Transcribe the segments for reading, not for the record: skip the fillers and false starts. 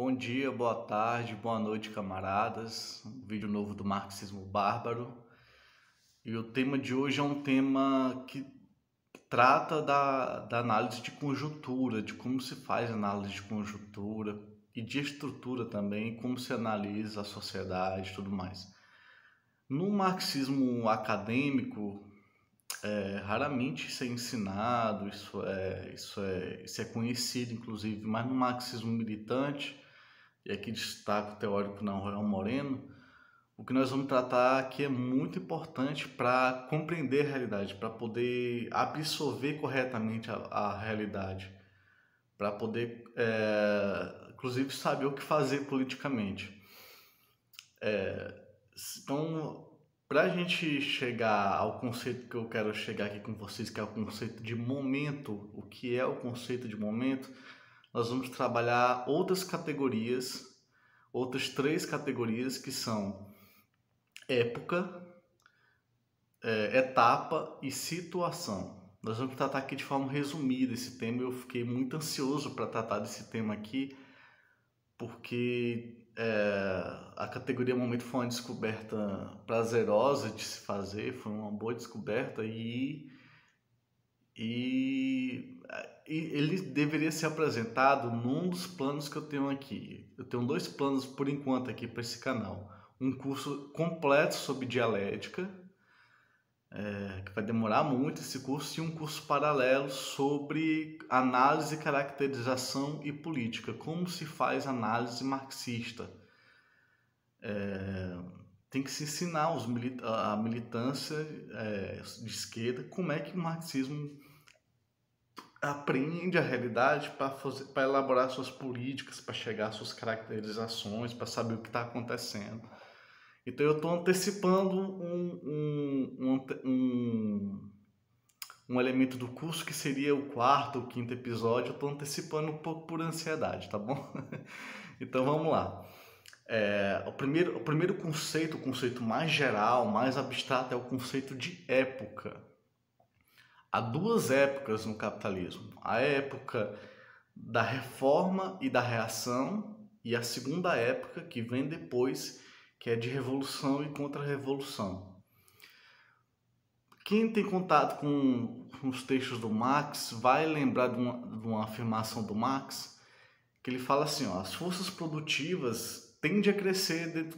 Bom dia, boa tarde, boa noite, camaradas. Um vídeo novo do Marxismo Bárbaro. E o tema de hoje é um tema que trata da análise de conjuntura, de como se faz análise de conjuntura e de estrutura também, como se analisa a sociedade e tudo mais. No marxismo acadêmico, raramente isso é ensinado, isso é conhecido, inclusive, mas no marxismo militante, e aqui destaco o teórico Nahuel Moreno, o que nós vamos tratar aqui é muito importante para compreender a realidade, para poder absorver corretamente a realidade, para poder, inclusive, saber o que fazer politicamente. Então, para a gente chegar ao conceito que eu quero chegar aqui com vocês, que é o conceito de momento, o que é o conceito de momento, nós vamos trabalhar outras categorias, outras três categorias que são época, etapa e situação. Nós vamos tratar aqui de forma resumida esse tema. Eu fiquei muito ansioso para tratar desse tema aqui, porque a categoria momento foi uma descoberta prazerosa de se fazer, foi uma boa descoberta e ele deveria ser apresentado num dos planos que eu tenho aqui. Eu tenho dois planos por enquanto aqui para esse canal. Um curso completo sobre dialética, que vai demorar muito esse curso, e um curso paralelo sobre análise, caracterização e política, como se faz análise marxista. Tem que se ensinar a militância de esquerda como é que o marxismo apreende a realidade para elaborar suas políticas, para chegar às suas caracterizações, para saber o que está acontecendo. Então eu estou antecipando um elemento do curso que seria o quarto ou quinto episódio. Eu estou antecipando um pouco por ansiedade, tá bom? Então vamos lá. O primeiro conceito, o conceito mais geral, mais abstrato, é o conceito de época. Há duas épocas no capitalismo: a época da reforma e da reação, e a segunda época, que vem depois, que é de revolução e contra-revolução. Quem tem contato com os textos do Marx vai lembrar de uma afirmação do Marx, que ele fala assim, as forças produtivas tendem a crescer,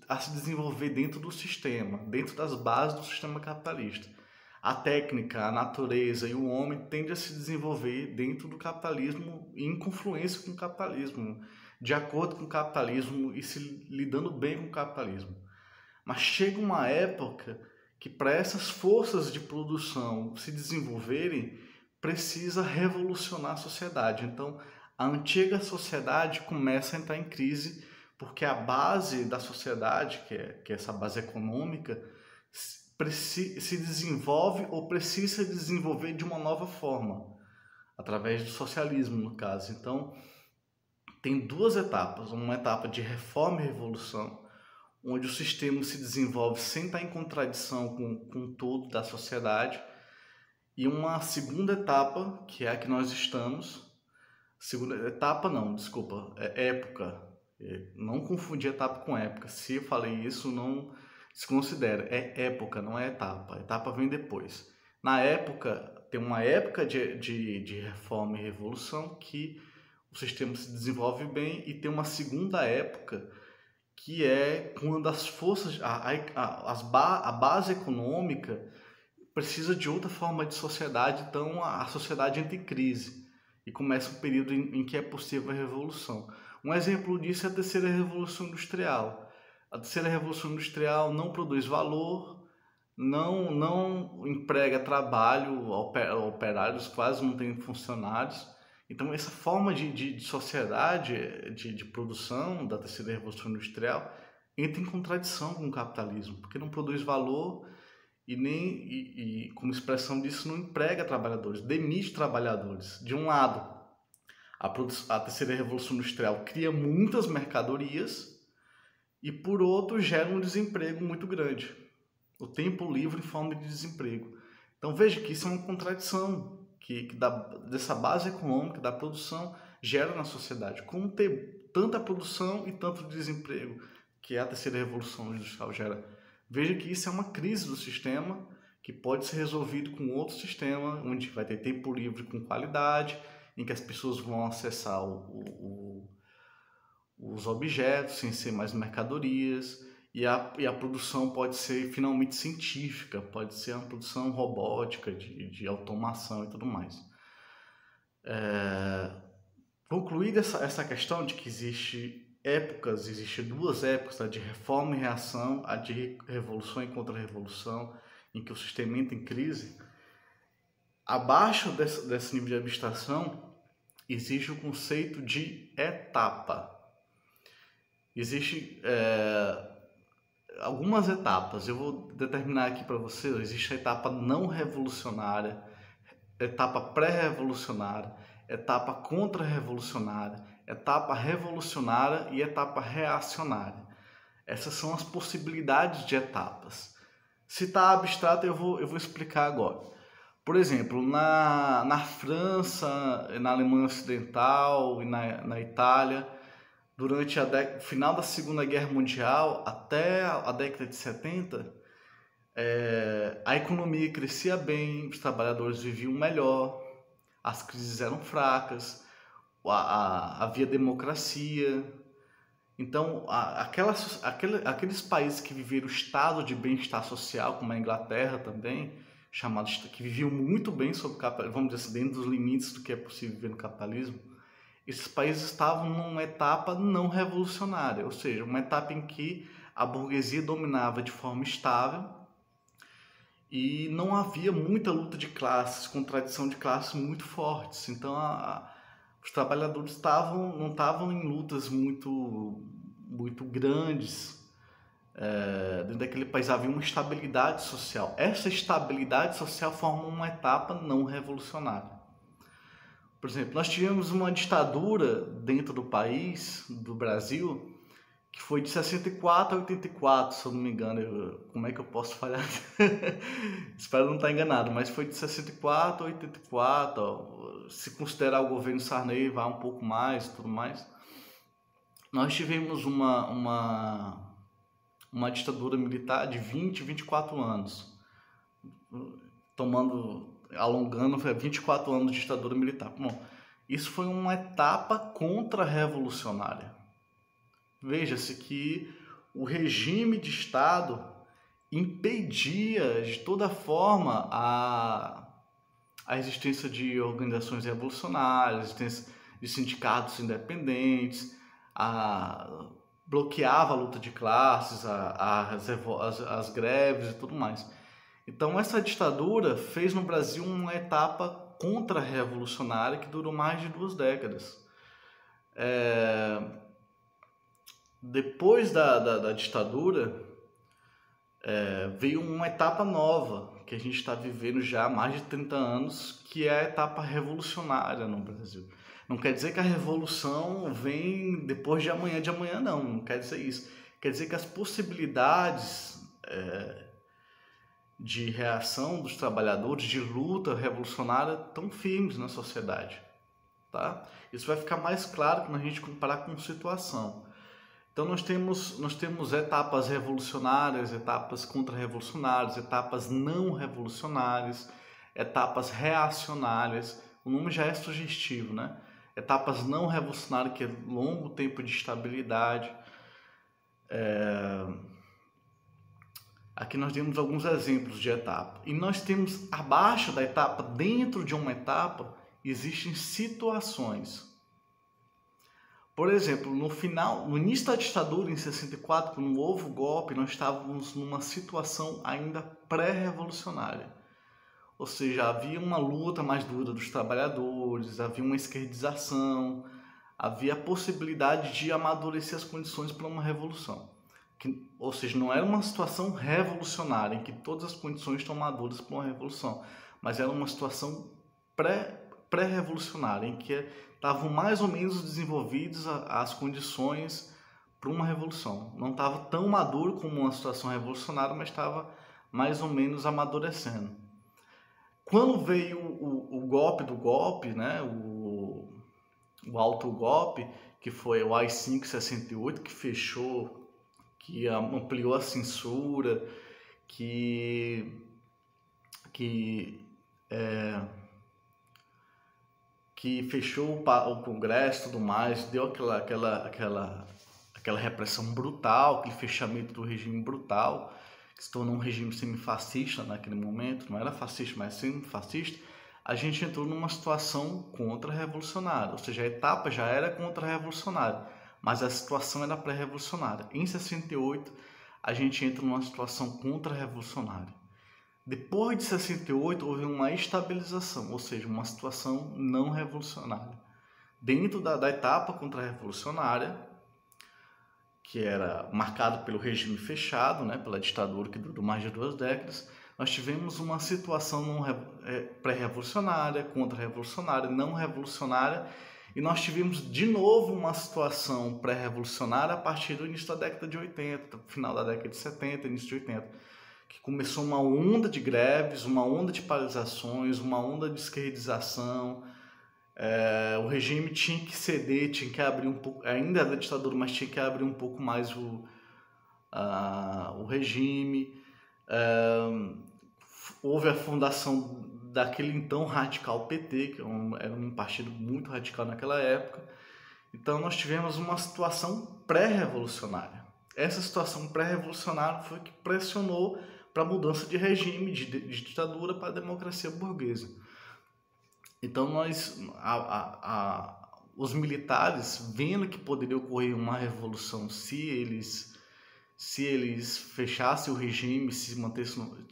a se desenvolver dentro do sistema, dentro das bases do sistema capitalista. A técnica, a natureza e o homem tendem a se desenvolver dentro do capitalismo e em confluência com o capitalismo, de acordo com o capitalismo e se lidando bem com o capitalismo. Mas chega uma época que, para essas forças de produção se desenvolverem, precisa revolucionar a sociedade. Então, a antiga sociedade começa a entrar em crise, porque a base da sociedade, que é essa base econômica, se desenvolve ou precisa desenvolver de uma nova forma, através do socialismo, no caso. Então, tem duas etapas: uma etapa de reforma e revolução, onde o sistema se desenvolve sem estar em contradição com o todo da sociedade, e uma segunda etapa, que é a que nós estamos. Segunda etapa não, desculpa, é época. Não confundir etapa com época. Se eu falei isso, não desconsidera. É época, não é etapa. A etapa vem depois. Na época, tem uma época de reforma e revolução que o sistema se desenvolve bem, e tem uma segunda época que é quando as forças, a base econômica precisa de outra forma de sociedade, então a sociedade entra em crise e começa um período em que é possível a revolução. Um exemplo disso é a terceira revolução industrial. A terceira revolução industrial não produz valor, não emprega trabalho, operários quase não tem funcionários. Então essa forma de sociedade, de produção da terceira revolução industrial entra em contradição com o capitalismo, porque não produz valor e como expressão disso, não emprega trabalhadores, demite trabalhadores. De um lado, a terceira revolução industrial cria muitas mercadorias, e por outro gera um desemprego muito grande, o tempo livre em forma de desemprego. Então veja que isso é uma contradição, que dessa base econômica, da produção, gera na sociedade. Como ter tanta produção e tanto desemprego, que a terceira revolução industrial gera. Veja que isso é uma crise do sistema que pode ser resolvido com outro sistema, onde vai ter tempo livre com qualidade, em que as pessoas vão acessar os objetos sem ser mais mercadorias, e a produção pode ser finalmente científica, pode ser uma produção robótica, de automação e tudo mais. Concluída essa questão de que existe duas épocas, tá? De reforma e reação, a de revolução e contra-revolução, em que o sistema entra em crise, abaixo desse nível de abstração existe o conceito de etapa. Existe algumas etapas, eu vou determinar aqui para vocês. Existe a etapa não revolucionária, etapa pré-revolucionária, etapa contra-revolucionária, etapa revolucionária e etapa reacionária. Essas são as possibilidades de etapas. Se está abstrato, eu vou explicar agora. Por exemplo, na França, na Alemanha Ocidental e na Itália, durante o final da Segunda Guerra Mundial até a década de 70, a economia crescia bem, os trabalhadores viviam melhor, as crises eram fracas, havia democracia. Então, aqueles países que viveram o estado de bem-estar social, como a Inglaterra também, que viviam muito bem sob vamos dizer assim, dentro dos limites do que é possível viver no capitalismo, esses países estavam numa etapa não revolucionária, ou seja, uma etapa em que a burguesia dominava de forma estável e não havia muita luta de classes, contradição de classes muito fortes. Então, os trabalhadores não estavam em lutas muito grandes. Dentro daquele país havia uma estabilidade social. Essa estabilidade social forma uma etapa não revolucionária. Por exemplo, nós tivemos uma ditadura dentro do país, do Brasil, que foi de 64 a 84, se eu não me engano. Como é que eu posso falhar? Espero não estar enganado, mas foi de 64 a 84. Se considerar o governo Sarney, vai um pouco mais e tudo mais. Nós tivemos uma ditadura militar de 24 anos, alongando, foi 24 anos de ditadura militar. Bom, isso foi uma etapa contra-revolucionária. Veja-se que o regime de Estado impedia de toda forma a existência de organizações revolucionárias, a existência de sindicatos independentes, bloqueava a luta de classes, as greves e tudo mais. Então, essa ditadura fez no Brasil uma etapa contra-revolucionária que durou mais de 2 décadas. Depois da ditadura, veio uma etapa nova, que a gente está vivendo já há mais de 30 anos, que é a etapa revolucionária no Brasil. Não quer dizer que a revolução vem depois de amanhã, não quer dizer isso. Quer dizer que as possibilidades de reação dos trabalhadores, de luta revolucionária, estão firmes na sociedade. Tá? Isso vai ficar mais claro quando a gente comparar com situação. Então nós temos etapas revolucionárias, etapas contra-revolucionárias, etapas não revolucionárias, etapas reacionárias. O nome já é sugestivo, né? Etapas não revolucionárias, que é longo tempo de estabilidade. Aqui nós temos alguns exemplos de etapa. E nós temos abaixo da etapa, dentro de uma etapa, existem situações. Por exemplo, no início da ditadura, em 64, quando houve o golpe, nós estávamos numa situação ainda pré-revolucionária. Ou seja, havia uma luta mais dura dos trabalhadores, havia uma esquerdização, havia a possibilidade de amadurecer as condições para uma revolução. Ou seja, não era uma situação revolucionária, em que todas as condições estão maduras para uma revolução, mas era uma situação pré-revolucionária, em que estavam mais ou menos desenvolvidas as condições para uma revolução. Não estava tão maduro como uma situação revolucionária, mas estava mais ou menos amadurecendo. Quando veio o golpe do golpe, né, o alto golpe, que foi o AI-568, que fechou, que ampliou a censura, que, que, que fechou o Congresso e tudo mais, deu aquela repressão brutal, aquele fechamento do regime brutal, que se tornou um regime semifascista naquele momento, não era fascista, mas semifascista. A gente entrou numa situação contra-revolucionária, ou seja, a etapa já era contra-revolucionária, mas a situação era pré-revolucionária. Em 68, a gente entra numa situação contra-revolucionária. Depois de 68, houve uma estabilização, ou seja, uma situação não revolucionária. Dentro da etapa contra-revolucionária, que era marcado pelo regime fechado, né, pela ditadura que durou mais de 2 décadas, nós tivemos uma situação pré-revolucionária, contra-revolucionária, não revolucionária, e nós tivemos de novo uma situação pré-revolucionária a partir do início da década de 80, final da década de 70, início de 80, que começou uma onda de greves, uma onda de paralisações, uma onda de esquerdização. O regime tinha que ceder, tinha que abrir um pouco, ainda era ditadura, mas tinha que abrir um pouco mais o regime. Houve a fundação daquele então radical PT, que era um partido muito radical naquela época. Então nós tivemos uma situação pré-revolucionária. Essa situação pré-revolucionária foi que pressionou para a mudança de regime, de ditadura para a democracia burguesa. Então os militares, vendo que poderia ocorrer uma revolução se eles fechassem o regime, se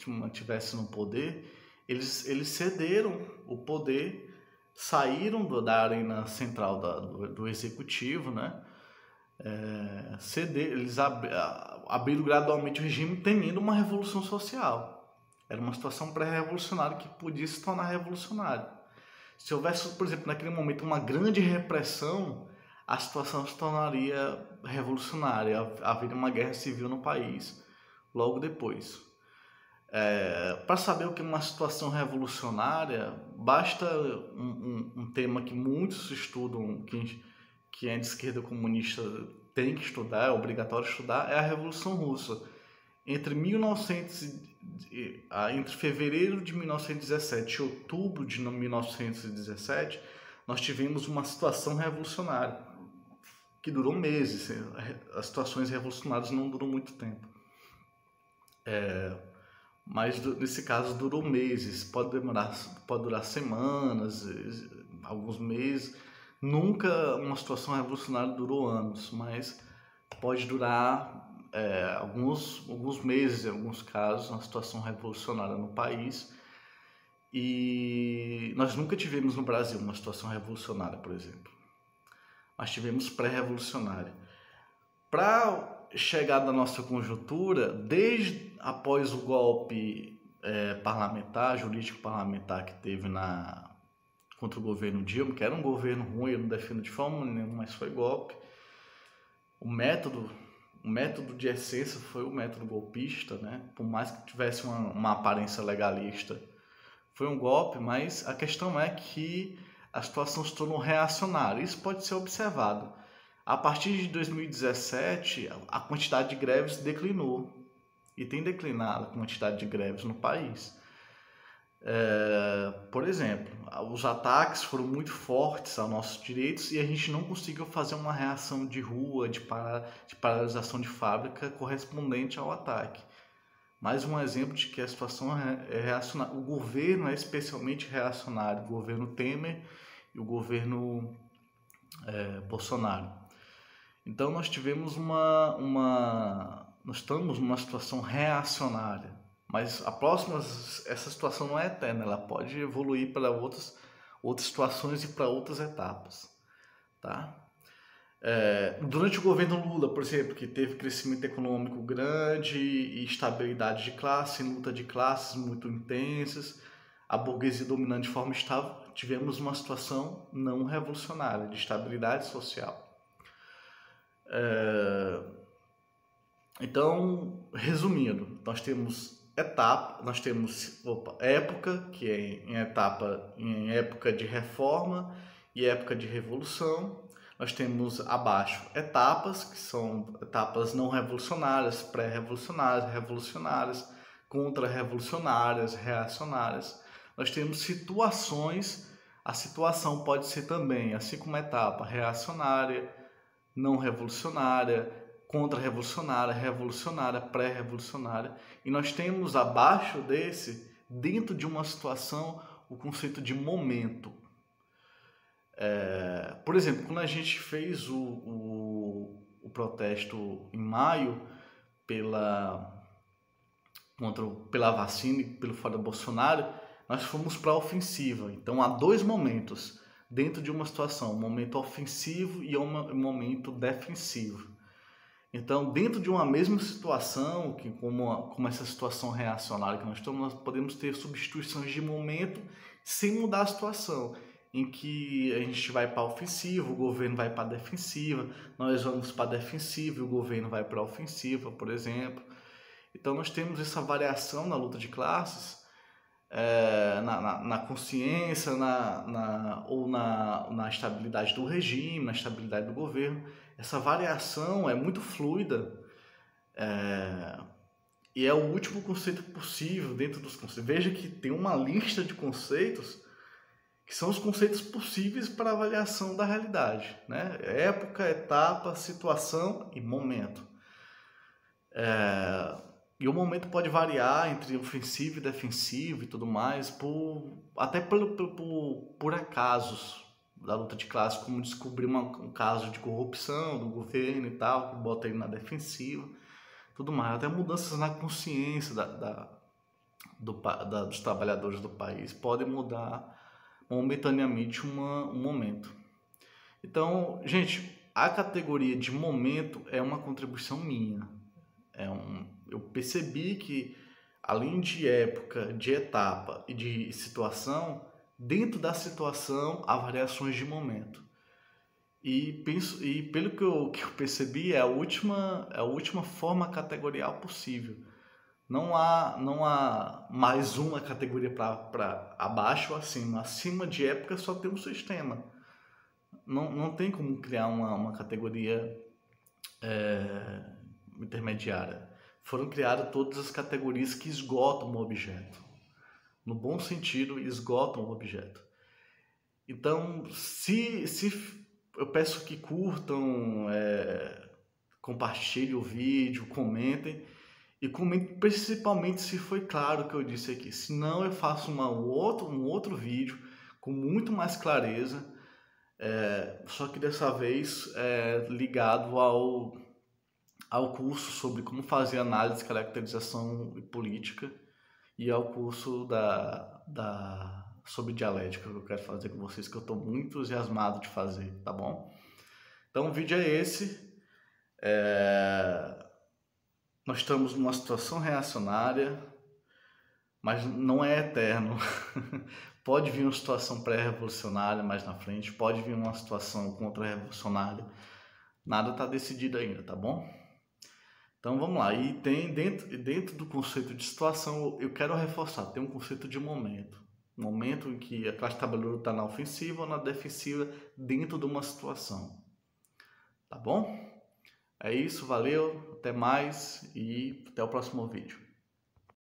mantivessem no poder, eles cederam o poder, saíram da arena central do executivo, né? Eles abriram gradualmente o regime, temendo uma revolução social. Era uma situação pré-revolucionária que podia se tornar revolucionária. Se houvesse, por exemplo, naquele momento uma grande repressão, a situação se tornaria revolucionária, haveria uma guerra civil no país logo depois. Para saber o que é uma situação revolucionária, basta um tema que muitos estudam, que é de esquerda comunista tem que estudar, é obrigatório estudar, é a Revolução Russa. Entre fevereiro de 1917 e outubro de 1917, nós tivemos uma situação revolucionária que durou meses. As situações revolucionárias não duram muito tempo. Mas nesse caso durou meses, pode durar semanas, alguns meses. Nunca uma situação revolucionária durou anos, mas pode durar alguns meses, em alguns casos, uma situação revolucionária no país. E nós nunca tivemos no Brasil uma situação revolucionária, por exemplo. Mas tivemos pré-revolucionária. Para chegar na nossa conjuntura, desde após o golpe parlamentar, jurídico parlamentar que teve contra o governo Dilma, que era um governo ruim, eu não defendo de forma nenhuma, mas foi golpe. O método de essência foi o método golpista, né? Por mais que tivesse uma aparência legalista, foi um golpe, mas a questão é que a situação se tornou reacionária. Isso pode ser observado. A partir de 2017, a quantidade de greves declinou e tem declinado a quantidade de greves no país. Por exemplo, os ataques foram muito fortes aos nossos direitos e a gente não conseguiu fazer uma reação de rua, de paralisação de fábrica correspondente ao ataque. Mais um exemplo de que a situação é reacionária. O governo é especialmente reacionário, o governo Temer e o governo Bolsonaro. Então nós tivemos nós estamos numa situação reacionária. Mas essa situação não é eterna, ela pode evoluir para outras situações e para outras etapas, tá? Durante o governo Lula, por exemplo, que teve crescimento econômico grande e estabilidade de classe, luta de classes muito intensas, a burguesia dominando de forma estável, tivemos uma situação não revolucionária, de estabilidade social. Então, resumindo, nós temos época, que é em época de reforma e época de revolução. Nós temos abaixo etapas, que são etapas não revolucionárias, pré-revolucionárias, revolucionárias, contra-revolucionárias, reacionárias. Nós temos situações, a situação pode ser também, assim como a etapa reacionária, não revolucionária, contra-revolucionária, revolucionária, pré-revolucionária. E nós temos abaixo desse, dentro de uma situação, o conceito de momento. Por exemplo, quando a gente fez o protesto em maio pela vacina e pelo fora Bolsonaro, nós fomos para a ofensiva. Então há dois momentos dentro de uma situação, um momento ofensivo e um momento defensivo. Então, dentro de uma mesma situação, que como essa situação reacionária que nós estamos, nós podemos ter substituições de momento sem mudar a situação, em que a gente vai para a ofensiva, o governo vai para a defensiva, nós vamos para a defensiva e o governo vai para a ofensiva, por exemplo. Então, nós temos essa variação na luta de classes, na consciência, ou na estabilidade do regime, na estabilidade do governo. Essa variação é muito fluida e é o último conceito possível dentro dos conceitos. Veja que tem uma lista de conceitos que são os conceitos possíveis para avaliação da realidade, né? Época, etapa, situação e momento. E o momento pode variar entre ofensivo e defensivo e tudo mais, até por acasos da luta de classe, como descobrir um caso de corrupção do governo e tal, que bota ele na defensiva, tudo mais. Até mudanças na consciência dos trabalhadores do país podem mudar momentaneamente um momento. Então, gente, a categoria de momento é uma contribuição minha. Eu percebi que, além de época, de etapa e de situação, dentro da situação há variações de momento. E pelo que eu percebi, é a última forma categorial possível. Não há mais uma categoria para abaixo ou acima. Acima de época só tem um sistema. Não tem como criar uma categoria intermediária. Foram criadas todas as categorias que esgotam o objeto. No bom sentido, esgotam o objeto. Então, se eu peço que curtam, compartilhem o vídeo, comentem. E comente principalmente se foi claro o que eu disse aqui. Senão eu faço um outro vídeo com muito mais clareza, só que dessa vez ligado ao curso sobre como fazer análise, caracterização e política, e ao curso sobre dialética que eu quero fazer com vocês, que eu estou muito entusiasmado de fazer, tá bom? Então o vídeo é esse. Nós estamos numa situação reacionária, mas não é eterno. Pode vir uma situação pré-revolucionária mais na frente, pode vir uma situação contra-revolucionária. Nada está decidido ainda, tá bom? Então vamos lá. E tem dentro do conceito de situação, eu quero reforçar, tem um conceito de momento. Momento em que a classe trabalhadora está na ofensiva ou na defensiva dentro de uma situação. Tá bom? É isso, valeu, até mais e até o próximo vídeo.